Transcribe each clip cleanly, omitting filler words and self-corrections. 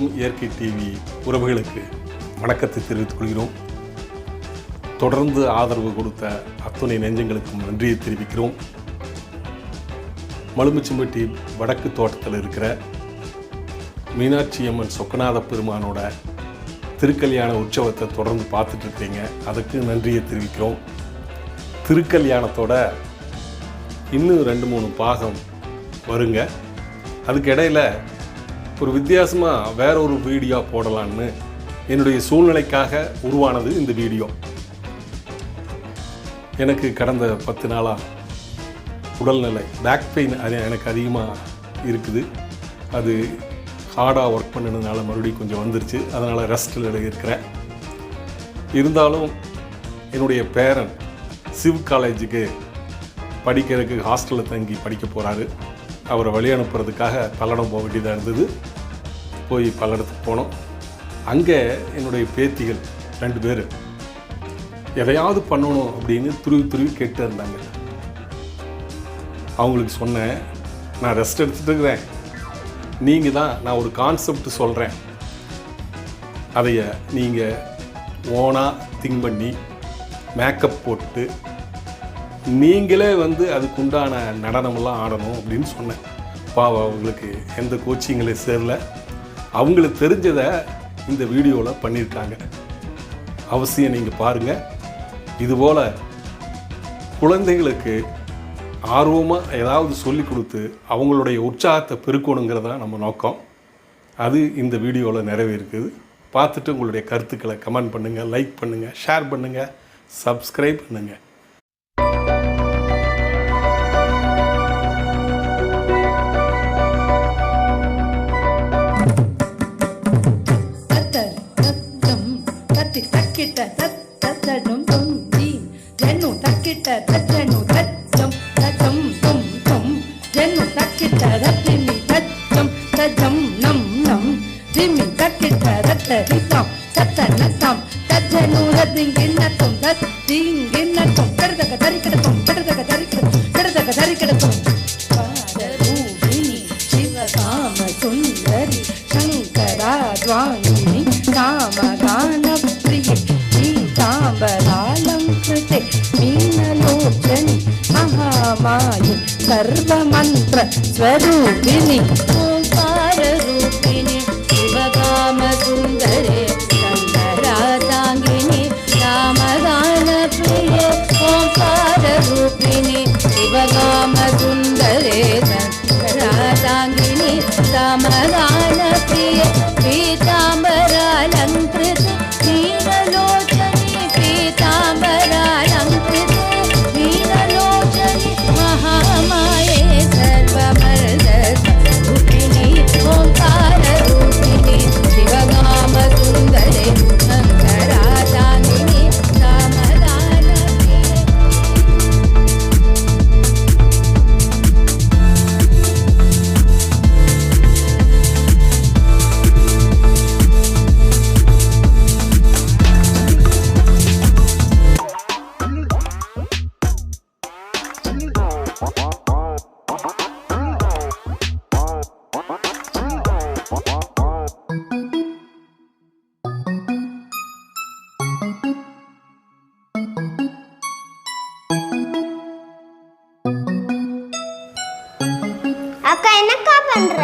வாழும் இயற்கை டிவி உறவுகளுக்கு வணக்கத்தை தெரிவித்துக் கொள்கிறோம். தொடர்ந்து ஆதரவு கொடுத்த அத்துணை நெஞ்சங்களுக்கும் நன்றியை தெரிவிக்கிறோம். மலுமிச்சம்பட்டி வடக்கு தோட்டத்தில் இருக்கிற மீனாட்சி அம்மன் சொக்கநாத பெருமானோட திருக்கல்யாண உற்சவத்தை தொடர்ந்து பார்த்துட்டு இருக்கிறீங்க. அதுக்கு நன்றியை தெரிவிக்கிறோம். திருக்கல்யாணத்தோட இன்னும் 2-3 பாகம் வருங்க. அதுக்கு இடையில் ஒரு வித்தியாசமாக வேற ஒரு வீடியோ போடலான்னு என்னுடைய சூழ்நிலைக்காக உருவானது இந்த வீடியோ. எனக்கு கடந்த 10 நாளாக உடல்நிலை பேக் பெயின் எனக்கு அதிகமாக இருக்குது. அது ஹார்டாக ஒர்க் பண்ணதுனால மறுபடியும் கொஞ்சம் வந்துருச்சு. அதனால் ரெஸ்ட்டில் இருக்கிறேன். இருந்தாலும் என்னுடைய பேரன் சிவ் காலேஜுக்கு படிக்கிறதுக்கு ஹாஸ்டலில் தங்கி படிக்க போகிறாரு. அவரை வழி அனுப்புறதுக்காக பல்லடம் போக வேண்டியதாக இருந்தது. போய் பல்லடத்துக்கு போனோம். அங்கே என்னுடைய பேத்திகள் 2 பேர் எதையாவது பண்ணணும் அப்படின்னு துருவி கேட்டு இருந்தாங்க. அவங்களுக்கு சொன்னேன், நான் ரெஸ்ட் எடுத்துகிட்டு இருக்கிறேன், நீங்கள் தான் நான் ஒரு கான்செப்ட் சொல்கிறேன், அதைய நீங்கள் ஓனாக திங்க் பண்ணி மேக்கப் போட்டு நீங்களே அதுக்குண்டான நடனமெல்லாம் ஆடணும் அப்படின்னு சொன்னேன். பாவம், அவங்களுக்கு எந்த கோச்சிங்களை சேரல. அவங்களுக்கு தெரிஞ்சதை இந்த வீடியோவில் பண்ணியிருக்காங்க. அவசியம் நீங்கள் பாருங்கள். இதுபோல் குழந்தைகளுக்கு ஆர்வமாக ஏதாவது சொல்லி கொடுத்து அவங்களுடைய உற்சாகத்தை பெருக்கணுங்கிறதா நம்ம நோக்கம். அது இந்த வீடியோவில் நிறைவேறுக்குது. பார்த்துட்டு உங்களுடைய கருத்துக்களை கமெண்ட் பண்ணுங்கள், லைக் பண்ணுங்கள், ஷேர் பண்ணுங்கள், சப்ஸ்கிரைப் பண்ணுங்கள். सर्वमंत्र स्वरूपिणी ओंकार रूपिणी शिवकाम सुंदरे शंकरातांगिनी रामदान प्रिये ओंकार रूपिणी शिवकाम सुंदरे शंकरातांगिनी रामदान प्रिये पीतांबरालंकृत नीललोचनी पीतांबरालंकृत नीललोचनी महामाये सर्वमर्द रूपिणी ओंकार रूपिणी शिवगाम सुंदरे शंकरातांगिनी रामदान प्रिये. அக்கா என்னக்கா பண்ற?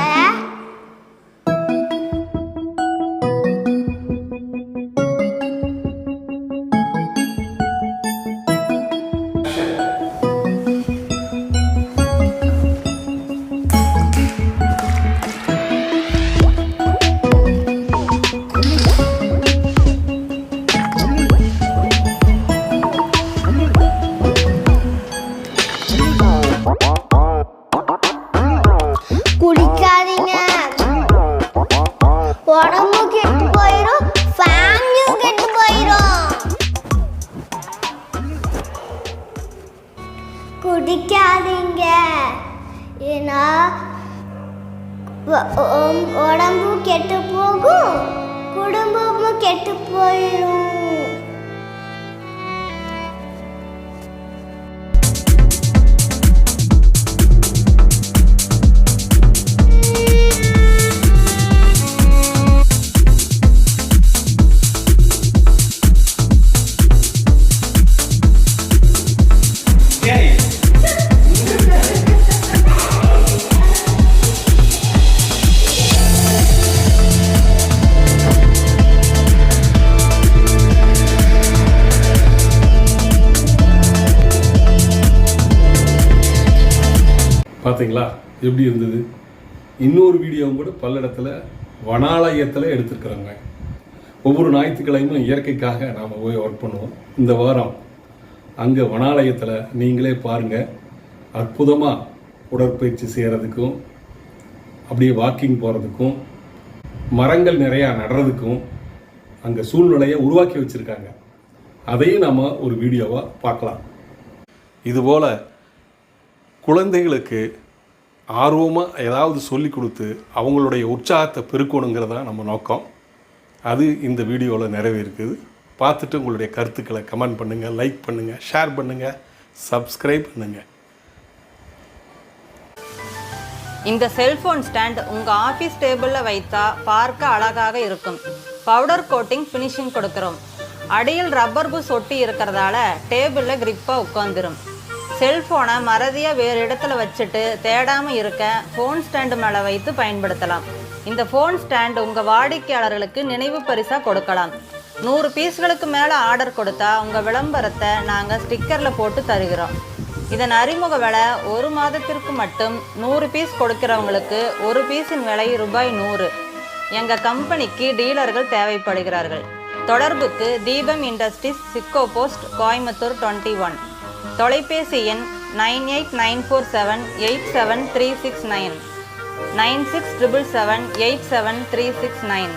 குடிக்காதீங்க, உடம்பு கெட்டு போயிடும், ஃபேமிலியும் கெட்டு போயிடும். குடிக்காதீங்க, ஏன்னா உடம்பு கெட்டு போகும், குடும்பமும் கெட்டு போயிடும். பார்த்தீங்களா எப்படி இருந்தது? இன்னொரு வீடியோவும் கூட பல்லடத்தில் வனாலயத்தில் எடுத்துருக்குறோங்க. ஒவ்வொரு ஞாயிற்றுக்கிழமையும் இயற்கைக்காக நாம் போய் ஒர்க் பண்ணுவோம். இந்த வாரம் அங்கே வனாலயத்தில் நீங்களே பாருங்கள், அற்புதமாக உடற்பயிற்சி செய்கிறதுக்கும் அப்படியே வாக்கிங் போகிறதுக்கும் மரங்கள் நிறையா நடுறதுக்கும் அங்கே சூழ்நிலையை உருவாக்கி வச்சுருக்காங்க. அதையும் நாம் ஒரு வீடியோவாக பார்க்கலாம். இதுபோல் குழந்தைகளுக்கு ஆர்வமாக ஏதாவது சொல்லி கொடுத்து அவங்களுடைய உற்சாகத்தை பெருக்கணுங்கிறது தான் நம்ம நோக்கம். அது இந்த வீடியோவில் நிறைவேறுக்குது. பார்த்துட்டு உங்களுடைய கருத்துக்களை கமெண்ட் பண்ணுங்கள், லைக் பண்ணுங்கள், ஷேர் பண்ணுங்கள், சப்ஸ்கிரைப் பண்ணுங்கள். இந்த செல்ஃபோன் ஸ்டாண்ட் உங்கள் ஆஃபீஸ் டேபிளில் வைத்தா பார்க்க அழகாக இருக்கும். பவுடர் கோட்டிங் ஃபினிஷிங் கொடுக்குறோம். அடியில் ரப்பர் பூஸ் ஒட்டி இருக்கிறதால டேபிளில் கிரிப்பாக உட்காந்துரும். செல்ஃபோனை மறதியாக வேறு இடத்துல வச்சுட்டு தேடாமல் இருக்க ஃபோன் ஸ்டாண்டு மேலே வைத்து பயன்படுத்தலாம். இந்த ஃபோன் ஸ்டாண்ட் உங்கள் வாடிக்கையாளர்களுக்கு நினைவு பரிசாக கொடுக்கலாம். 100 பீஸ்களுக்கு மேலே ஆர்டர் கொடுத்தா உங்கள் விளம்பரத்தை நாங்கள் ஸ்டிக்கரில் போட்டு தருகிறோம். இதன் அறிமுக விலை 1 மாதத்திற்கு மட்டும். 100 பீஸ் கொடுக்கிறவங்களுக்கு ஒரு பீஸின் விலை ரூபாய் 100. எங்கள் கம்பெனிக்கு டீலர்கள் தேவைப்படுகிறார்கள். தொடர்புக்கு தீபம் இண்டஸ்ட்ரீஸ், சிக்கோ போஸ்ட், கோயம்புத்தூர் 21. தொலைபேசி எண் 9894787369, 9677787369.